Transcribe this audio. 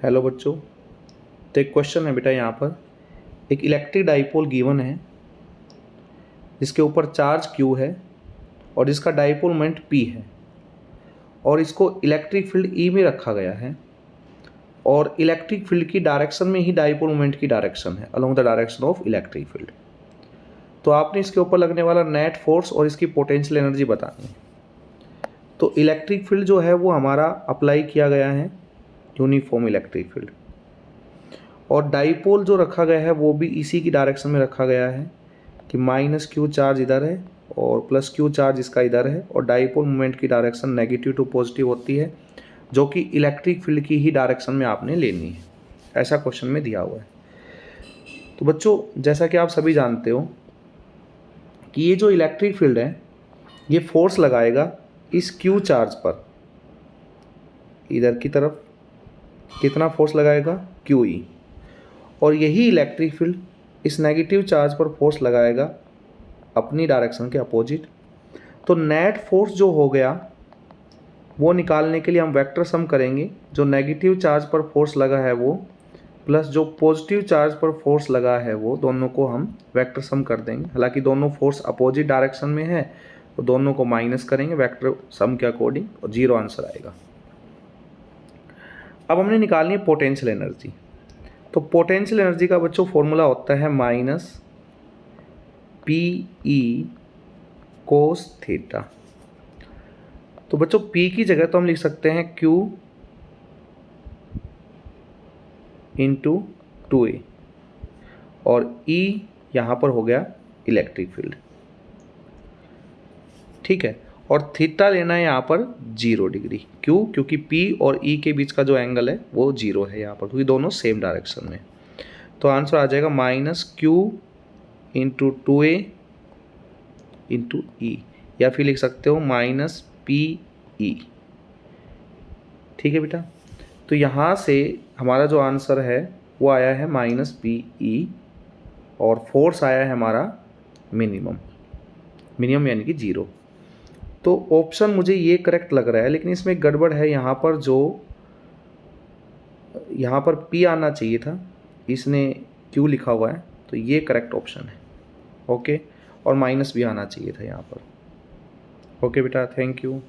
Hello बच्चों, तो एक क्वेश्चन है बेटा। यहाँ पर एक इलेक्ट्रिक डाइपोल गिवन है जिसके ऊपर चार्ज Q है और जिसका डाइपोल मोमेंट P है और इसको इलेक्ट्रिक फील्ड E में रखा गया है और इलेक्ट्रिक फील्ड की डायरेक्शन में ही डाइपोल मोमेंट की डायरेक्शन है along the direction of electric field. तो आपने इसके ऊपर लगने वाला नेट फोर्स और इसकी पोटेंशियल एनर्जी बतानी है। तो इलेक्ट्रिक फील्ड जो है वो हमारा अप्लाई किया गया है यूनिफॉर्म इलेक्ट्रिक फील्ड, और डाइपोल जो रखा गया है वो भी इसी की डायरेक्शन में रखा गया है कि -Q चार्ज इधर है और +Q चार्ज इसका इधर है, और डाइपोल मोमेंट की डायरेक्शन नेगेटिव टू पॉजिटिव होती है जो कि इलेक्ट्रिक फील्ड की ही डायरेक्शन में आपने लेनी है। ऐसा क्वेश्चन में दिया हुआ है। तो बच्चों, जैसा कि आप सभी जानते हो कि ये जो इलेक्ट्रिक फील्ड है ये फोर्स लगाएगा इस Q चार्ज पर, इधर की तरफ कितना फोर्स लगाएगा QE, और यही इलेक्ट्रिक फील्ड इस नेगेटिव चार्ज पर फोर्स लगाएगा अपनी डायरेक्शन के अपोजिट। तो नेट फोर्स जो हो गया वो निकालने के लिए हम वेक्टर सम करेंगे। जो नेगेटिव चार्ज पर फोर्स लगा है वो प्लस जो पॉजिटिव चार्ज पर फोर्स लगा है वो, दोनों को हम वेक्टर सम कर देंगे। हालांकि दोनों फोर्स अपोजिट डायरेक्शन में है तो दोनों को माइनस करेंगे वेक्टर सम के अकॉर्डिंग और 0 आंसर आएगा। अब हमने निकालनी है पोटेंशियल एनर्जी। तो पोटेंशियल एनर्जी का बच्चों फॉर्मूला होता है -PE कोस थीटा। तो बच्चों P की जगह तो हम लिख सकते हैं Q × 2A, और E यहाँ पर हो गया इलेक्ट्रिक फील्ड, ठीक है। और थीटा लेना है यहाँ पर 0 डिग्री। क्यों? क्योंकि P और E के बीच का जो एंगल है वो 0 है यहाँ पर, क्योंकि दोनों सेम डायरेक्शन में। तो आंसर आ जाएगा -Q × 2A × E, या फिर लिख सकते हो -PE, ठीक है बेटा। तो यहाँ से हमारा जो आंसर है वो आया है -PE, और फोर्स आया है हमारा मिनिमम यानी कि 0। तो ऑप्शन मुझे ये करेक्ट लग रहा है, लेकिन इसमें गड़बड़ है। यहाँ पर P आना चाहिए था, इसने Q लिखा हुआ है, तो ये करेक्ट ऑप्शन है। ओके, और माइनस भी आना चाहिए था यहाँ पर। ओके बेटा, थैंक यू।